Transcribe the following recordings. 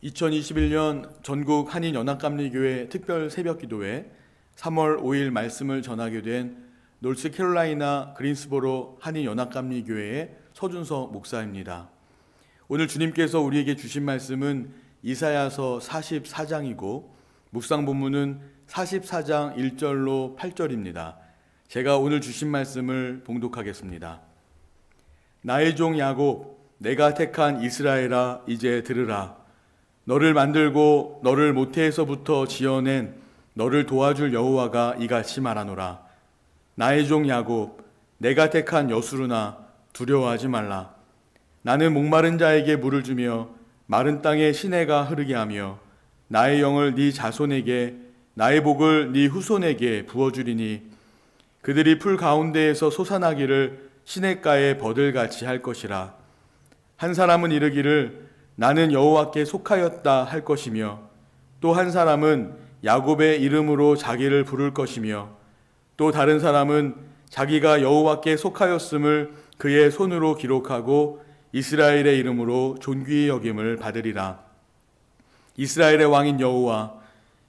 2021년 전국 한인연합감리교회 특별 새벽기도회 3월 5일 말씀을 전하게 된 노스캐롤라이나 그린스보로 한인연합감리교회의 서준석 목사입니다. 오늘 주님께서 우리에게 주신 말씀은 이사야서 44장이고 묵상 본문은 44장 1절로 8절입니다. 제가 오늘 주신 말씀을 봉독하겠습니다. 나의 종 야곱, 내가 택한 이스라엘아, 이제 들으라. 너를 만들고 너를 모태에서부터 지어낸 너를 도와줄 여호와가 이같이 말하노라. 나의 종 야곱, 내가 택한 여수르나 두려워하지 말라. 나는 목마른 자에게 물을 주며 마른 땅에 시내가 흐르게 하며 나의 영을 네 자손에게 나의 복을 네 후손에게 부어주리니 그들이 풀 가운데에서 솟아나기를 시냇가에 버들같이 할 것이라. 한 사람은 이르기를 나는 여호와께 속하였다 할 것이며 또 한 사람은 야곱의 이름으로 자기를 부를 것이며 또 다른 사람은 자기가 여호와께 속하였음을 그의 손으로 기록하고 이스라엘의 이름으로 존귀히 여김을 받으리라. 이스라엘의 왕인 여호와,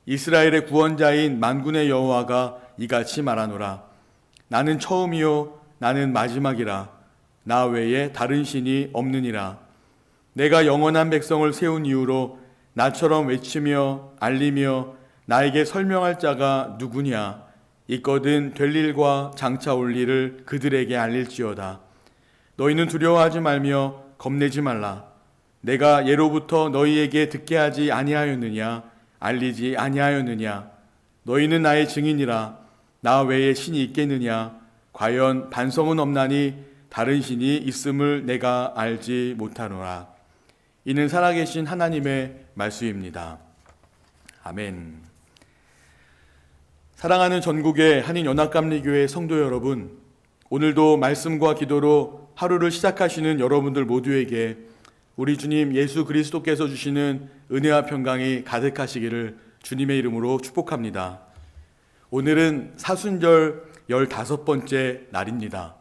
이스라엘의 구원자인 만군의 여호와가 이같이 말하노라. 나는 처음이요 나는 마지막이라. 나 외에 다른 신이 없느니라. 내가 영원한 백성을 세운 이후로 나처럼 외치며 알리며 나에게 설명할 자가 누구냐. 있거든 될 일과 장차 올 일을 그들에게 알릴지어다. 너희는 두려워하지 말며 겁내지 말라. 내가 예로부터 너희에게 듣게 하지 아니하였느냐. 알리지 아니하였느냐. 너희는 나의 증인이라. 나 외에 신이 있겠느냐. 과연 반성은 없나니 다른 신이 있음을 내가 알지 못하노라. 이는 살아계신 하나님의 말씀입니다. 아멘. 사랑하는 전국의 한인연합감리교회 성도 여러분, 오늘도 말씀과 기도로 하루를 시작하시는 여러분들 모두에게 우리 주님 예수 그리스도께서 주시는 은혜와 평강이 가득하시기를 주님의 이름으로 축복합니다. 오늘은 사순절 15번째 날입니다.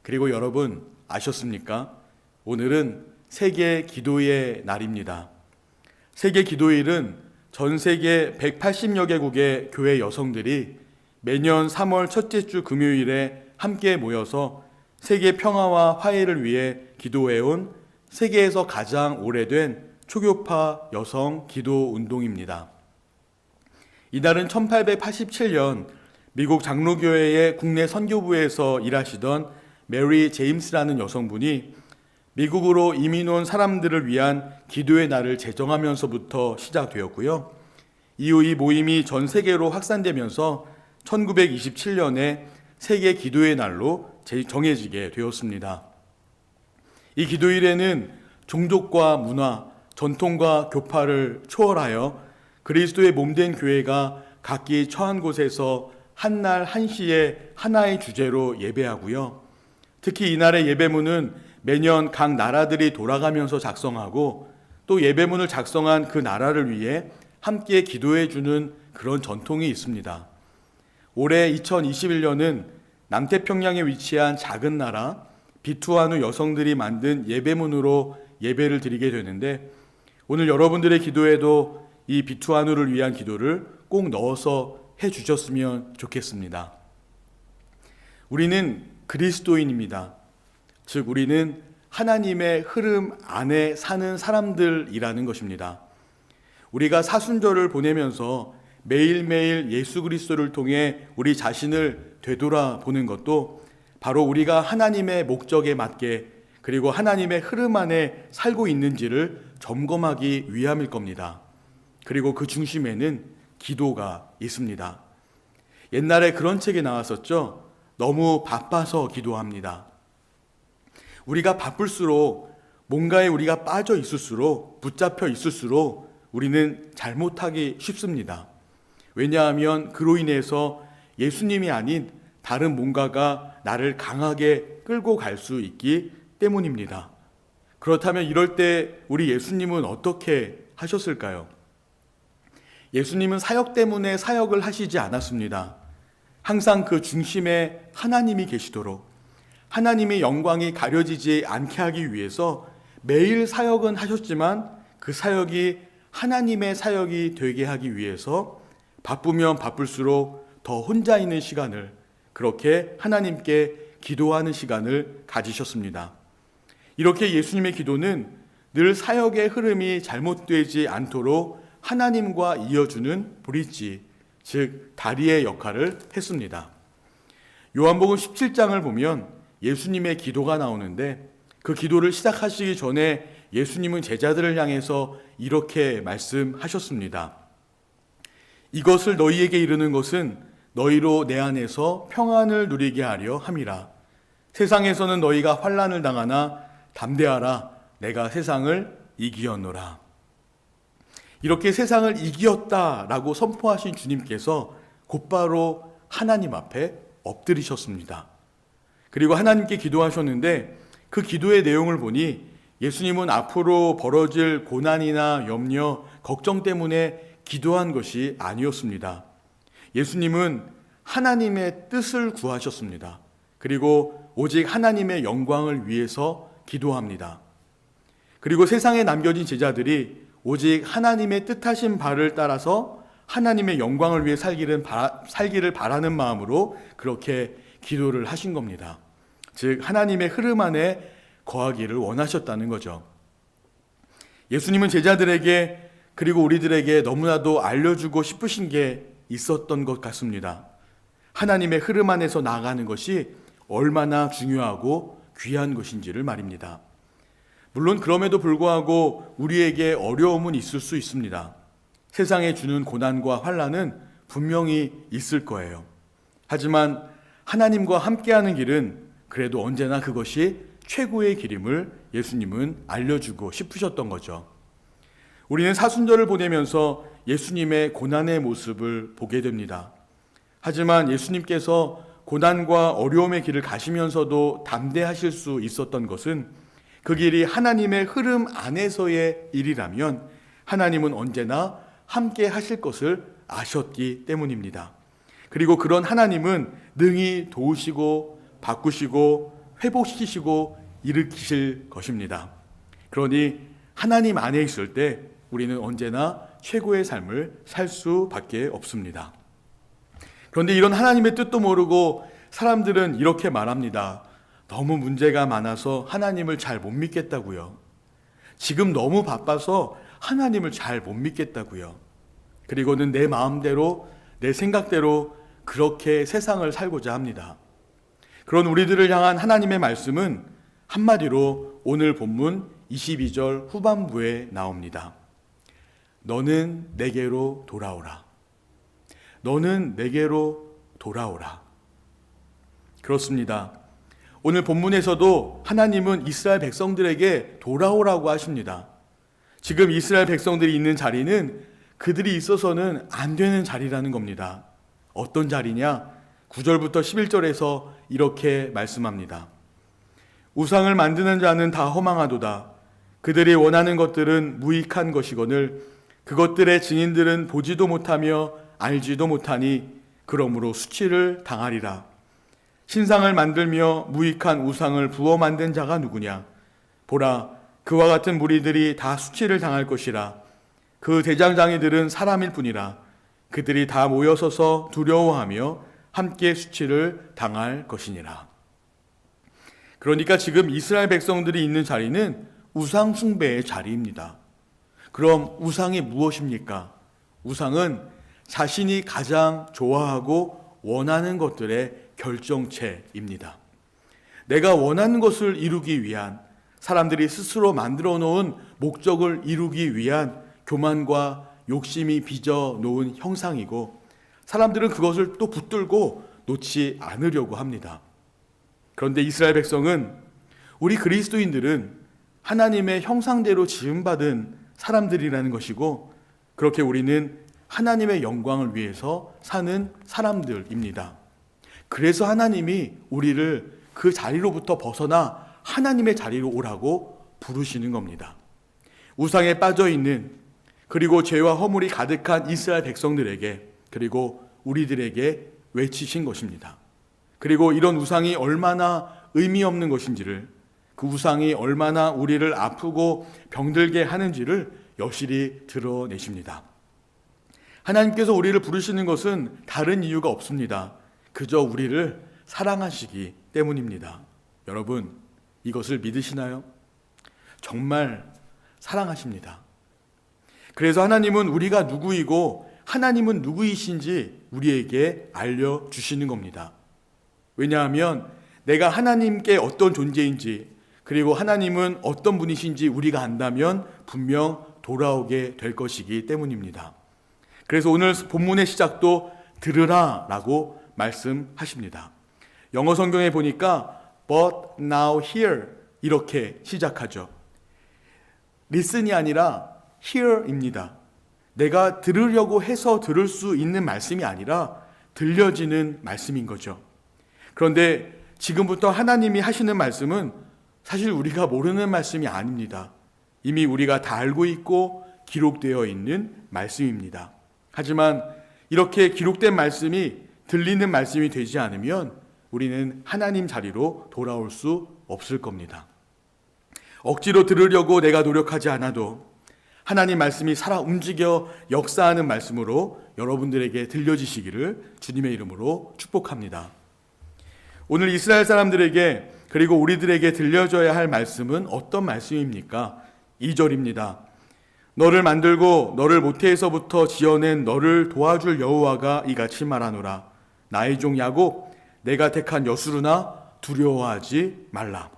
그리고 여러분 아셨습니까? 오늘은 세계 기도의 날입니다. 세계 기도일은 전 세계 180여 개국의 교회 여성들이 매년 3월 첫째 주 금요일에 함께 모여서 세계 평화와 화해를 위해 기도해온 세계에서 가장 오래된 초교파 여성 기도 운동입니다. 이날은 1887년 미국 장로교회의 국내 선교부에서 일하시던 메리 제임스라는 여성분이 미국으로 이민 온 사람들을 위한 기도의 날을 제정하면서부터 시작되었고요. 이후 이 모임이 전 세계로 확산되면서 1927년에 세계 기도의 날로 정해지게 되었습니다. 이 기도일에는 종족과 문화, 전통과 교파를 초월하여 그리스도의 몸된 교회가 각기 처한 곳에서 한날 한시에 하나의 주제로 예배하고요. 특히 이날의 예배문은 매년 각 나라들이 돌아가면서 작성하고 또 예배문을 작성한 그 나라를 위해 함께 기도해 주는 그런 전통이 있습니다. 올해 2021년은 남태평양에 위치한 작은 나라 비투아누 여성들이 만든 예배문으로 예배를 드리게 되는데 오늘 여러분들의 기도에도 이 비투아누를 위한 기도를 꼭 넣어서 해 주셨으면 좋겠습니다. 우리는 그리스도인입니다. 즉 우리는 하나님의 흐름 안에 사는 사람들이라는 것입니다. 우리가 사순절을 보내면서 매일매일 예수 그리스도를 통해 우리 자신을 되돌아보는 것도 바로 우리가 하나님의 목적에 맞게 그리고 하나님의 흐름 안에 살고 있는지를 점검하기 위함일 겁니다. 그리고 그 중심에는 기도가 있습니다. 옛날에 그런 책이 나왔었죠. 너무 바빠서 기도합니다. 우리가 바쁠수록 뭔가에 우리가 빠져 있을수록 붙잡혀 있을수록 우리는 잘못하기 쉽습니다. 왜냐하면 그로 인해서 예수님이 아닌 다른 뭔가가 나를 강하게 끌고 갈 수 있기 때문입니다. 그렇다면 이럴 때 우리 예수님은 어떻게 하셨을까요? 예수님은 사역 때문에 사역을 하시지 않았습니다. 항상 그 중심에 하나님이 계시도록 하나님의 영광이 가려지지 않게 하기 위해서 매일 사역은 하셨지만 그 사역이 하나님의 사역이 되게 하기 위해서 바쁘면 바쁠수록 더 혼자 있는 시간을, 그렇게 하나님께 기도하는 시간을 가지셨습니다. 이렇게 예수님의 기도는 늘 사역의 흐름이 잘못되지 않도록 하나님과 이어주는 브릿지, 즉 다리의 역할을 했습니다. 요한복음 17장을 보면 예수님의 기도가 나오는데, 그 기도를 시작하시기 전에 예수님은 제자들을 향해서 이렇게 말씀하셨습니다. 이것을 너희에게 이르는 것은 너희로 내 안에서 평안을 누리게 하려 함이라. 세상에서는 너희가 환난을 당하나 담대하라, 내가 세상을 이기었노라. 이렇게 세상을 이기었다라고 선포하신 주님께서 곧바로 하나님 앞에 엎드리셨습니다. 그리고 하나님께 기도하셨는데, 그 기도의 내용을 보니 예수님은 앞으로 벌어질 고난이나 염려, 걱정 때문에 기도한 것이 아니었습니다. 예수님은 하나님의 뜻을 구하셨습니다. 그리고 오직 하나님의 영광을 위해서 기도합니다. 그리고 세상에 남겨진 제자들이 오직 하나님의 뜻하신 바를 따라서 하나님의 영광을 위해 살기를 바라는 마음으로 그렇게 기도를 하신 겁니다. 즉 하나님의 흐름 안에 거하기를 원하셨다는 거죠. 예수님은 제자들에게 그리고 우리들에게 너무나도 알려주고 싶으신 게 있었던 것 같습니다. 하나님의 흐름 안에서 나아가는 것이 얼마나 중요하고 귀한 것인지를 말입니다. 물론 그럼에도 불구하고 우리에게 어려움은 있을 수 있습니다. 세상에 주는 고난과 환난은 분명히 있을 거예요. 하지만 하나님과 함께하는 길은 그래도 언제나 그것이 최고의 길임을 예수님은 알려주고 싶으셨던 거죠. 우리는 사순절을 보내면서 예수님의 고난의 모습을 보게 됩니다. 하지만 예수님께서 고난과 어려움의 길을 가시면서도 담대하실 수 있었던 것은 그 길이 하나님의 흐름 안에서의 일이라면 하나님은 언제나 함께 하실 것을 아셨기 때문입니다. 그리고 그런 하나님은 능히 도우시고 바꾸시고 회복시키시고 일으키실 것입니다. 그러니 하나님 안에 있을 때 우리는 언제나 최고의 삶을 살 수밖에 없습니다. 그런데 이런 하나님의 뜻도 모르고 사람들은 이렇게 말합니다. 너무 문제가 많아서 하나님을 잘 못 믿겠다고요. 지금 너무 바빠서 하나님을 잘 못 믿겠다고요. 그리고는 내 마음대로, 내 생각대로 그렇게 세상을 살고자 합니다. 그런 우리들을 향한 하나님의 말씀은 한마디로 오늘 본문 22절 후반부에 나옵니다. 너는 내게로 돌아오라. 너는 내게로 돌아오라. 그렇습니다. 오늘 본문에서도 하나님은 이스라엘 백성들에게 돌아오라고 하십니다. 지금 이스라엘 백성들이 있는 자리는 그들이 있어서는 안 되는 자리라는 겁니다. 어떤 자리냐? 9절부터 11절에서 이렇게 말씀합니다. 우상을 만드는 자는 다 허망하도다. 그들이 원하는 것들은 무익한 것이거늘 그것들의 증인들은 보지도 못하며 알지도 못하니 그러므로 수치를 당하리라. 신상을 만들며 무익한 우상을 부어 만든 자가 누구냐? 보라, 그와 같은 무리들이 다 수치를 당할 것이라. 그 대장장이들은 사람일 뿐이라. 그들이 다 모여서서 두려워하며 함께 수치를 당할 것이니라. 그러니까 지금 이스라엘 백성들이 있는 자리는 우상 숭배의 자리입니다. 그럼 우상이 무엇입니까? 우상은 자신이 가장 좋아하고 원하는 것들의 결정체입니다. 내가 원하는 것을 이루기 위한, 사람들이 스스로 만들어 놓은 목적을 이루기 위한 교만과 욕심이 빚어 놓은 형상이고, 사람들은 그것을 또 붙들고 놓지 않으려고 합니다. 그런데 이스라엘 백성은, 우리 그리스도인들은 하나님의 형상대로 지음받은 사람들이라는 것이고, 그렇게 우리는 하나님의 영광을 위해서 사는 사람들입니다. 그래서 하나님이 우리를 그 자리로부터 벗어나 하나님의 자리로 오라고 부르시는 겁니다. 우상에 빠져 있는, 그리고 죄와 허물이 가득한 이스라엘 백성들에게, 그리고 우리들에게 외치신 것입니다. 그리고 이런 우상이 얼마나 의미 없는 것인지를, 그 우상이 얼마나 우리를 아프고 병들게 하는지를 여실히 드러내십니다. 하나님께서 우리를 부르시는 것은 다른 이유가 없습니다. 그저 우리를 사랑하시기 때문입니다. 여러분, 이것을 믿으시나요? 정말 사랑하십니다. 그래서 하나님은 우리가 누구이고 하나님은 누구이신지 우리에게 알려주시는 겁니다. 왜냐하면 내가 하나님께 어떤 존재인지 그리고 하나님은 어떤 분이신지 우리가 안다면 분명 돌아오게 될 것이기 때문입니다. 그래서 오늘 본문의 시작도 들으라 라고 말씀하십니다. 영어 성경에 보니까 But now hear 이렇게 시작하죠. listen이 아니라 hear입니다. 내가 들으려고 해서 들을 수 있는 말씀이 아니라 들려지는 말씀인 거죠. 그런데 지금부터 하나님이 하시는 말씀은 사실 우리가 모르는 말씀이 아닙니다. 이미 우리가 다 알고 있고 기록되어 있는 말씀입니다. 하지만 이렇게 기록된 말씀이 들리는 말씀이 되지 않으면 우리는 하나님 자리로 돌아올 수 없을 겁니다. 억지로 들으려고 내가 노력하지 않아도 하나님 말씀이 살아 움직여 역사하는 말씀으로 여러분들에게 들려지시기를 주님의 이름으로 축복합니다. 오늘 이스라엘 사람들에게 그리고 우리들에게 들려줘야 할 말씀은 어떤 말씀입니까? 2절입니다. 너를 만들고 너를 모태에서부터 지어낸 너를 도와줄 여호와가 이같이 말하노라. 나의 종 야곱 내가 택한 여수르나 두려워하지 말라.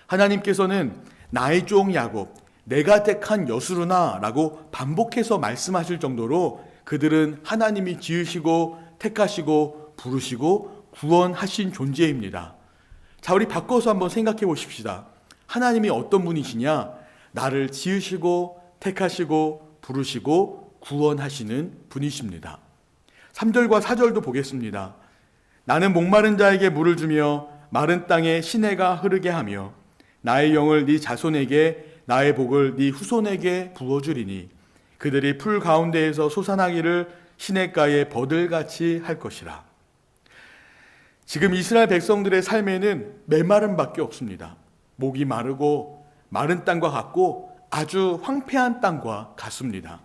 하나님께서는 나의 종 야곱 내가 택한 여수르나 라고 반복해서 말씀하실 정도로 그들은 하나님이 지으시고 택하시고 부르시고 구원하신 존재입니다. 자, 우리 바꿔서 한번 생각해 보십시다. 하나님이 어떤 분이시냐? 나를 지으시고 택하시고 부르시고 구원하시는 분이십니다. 3절과 4절도 보겠습니다. 나는 목마른 자에게 물을 주며 마른 땅에 시내가 흐르게 하며 나의 영을 네 자손에게 나의 복을 네 후손에게 부어주리니 그들이 풀 가운데에서 솟아나기를 시냇가에 버들같이 할 것이라. 지금 이스라엘 백성들의 삶에는 메마름밖에 없습니다. 목이 마르고 마른 땅과 같고 아주 황폐한 땅과 같습니다.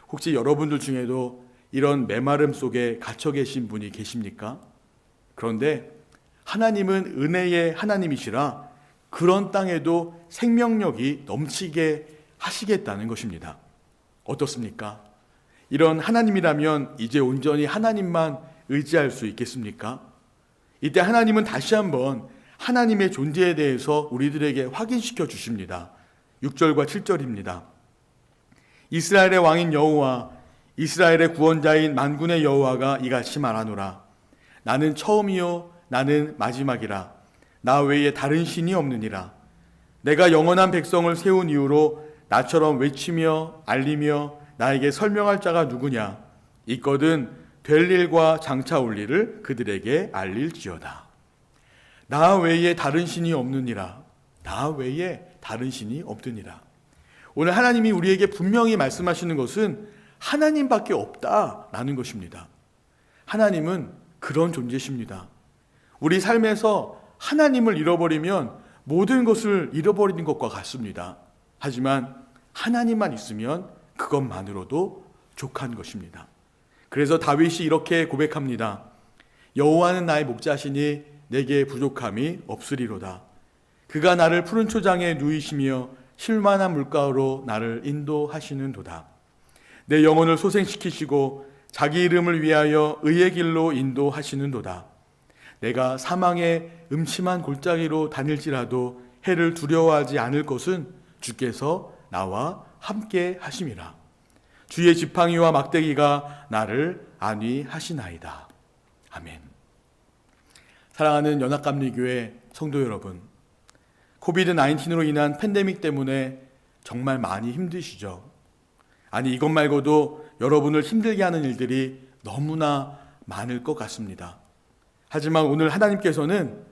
혹시 여러분들 중에도 이런 메마름 속에 갇혀 계신 분이 계십니까? 그런데 하나님은 은혜의 하나님이시라 그런 땅에도 생명력이 넘치게 하시겠다는 것입니다. 어떻습니까? 이런 하나님이라면 이제 온전히 하나님만 의지할 수 있겠습니까? 이때 하나님은 다시 한번 하나님의 존재에 대해서 우리들에게 확인시켜 주십니다. 6절과 7절입니다. 이스라엘의 왕인 여호와 이스라엘의 구원자인 만군의 여호와가 이같이 말하노라. 나는 처음이요 나는 마지막이라. 나 외에 다른 신이 없느니라. 내가 영원한 백성을 세운 이후로 나처럼 외치며 알리며 나에게 설명할 자가 누구냐. 있거든 될 일과 장차 올 일을 그들에게 알릴지어다. 나 외에 다른 신이 없느니라. 나 외에 다른 신이 없느니라. 오늘 하나님이 우리에게 분명히 말씀하시는 것은 하나님밖에 없다라는 것입니다. 하나님은 그런 존재십니다. 우리 삶에서 하나님을 잃어버리면 모든 것을 잃어버리는 것과 같습니다. 하지만 하나님만 있으면 그것만으로도 족한 것입니다. 그래서 다윗이 이렇게 고백합니다. 여호와는 나의 목자시니 내게 부족함이 없으리로다. 그가 나를 푸른 초장에 누이시며 쉴만한 물가로 나를 인도하시는도다. 내 영혼을 소생시키시고 자기 이름을 위하여 의의 길로 인도하시는도다. 내가 사망의 음침한 골짜기로 다닐지라도 해를 두려워하지 않을 것은 주께서 나와 함께 하심이라. 주의 지팡이와 막대기가 나를 안위하시나이다. 아멘. 사랑하는 연합감리교회 성도 여러분, 코비드-19로 인한 팬데믹 때문에 정말 많이 힘드시죠? 아니, 이것 말고도 여러분을 힘들게 하는 일들이 너무나 많을 것 같습니다. 하지만 오늘 하나님께서는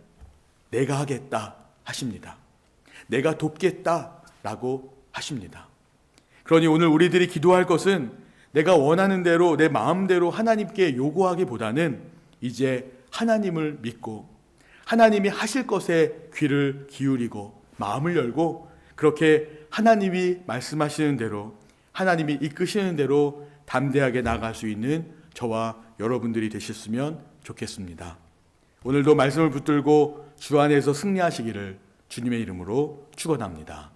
내가 하겠다 하십니다. 내가 돕겠다라고 하십니다. 그러니 오늘 우리들이 기도할 것은 내가 원하는 대로 내 마음대로 하나님께 요구하기보다는 이제 하나님을 믿고 하나님이 하실 것에 귀를 기울이고 마음을 열고 그렇게 하나님이 말씀하시는 대로, 하나님이 이끄시는 대로 담대하게 나아갈 수 있는 저와 여러분들이 되셨으면 좋겠습니다. 오늘도 말씀을 붙들고 주 안에서 승리하시기를 주님의 이름으로 축원합니다.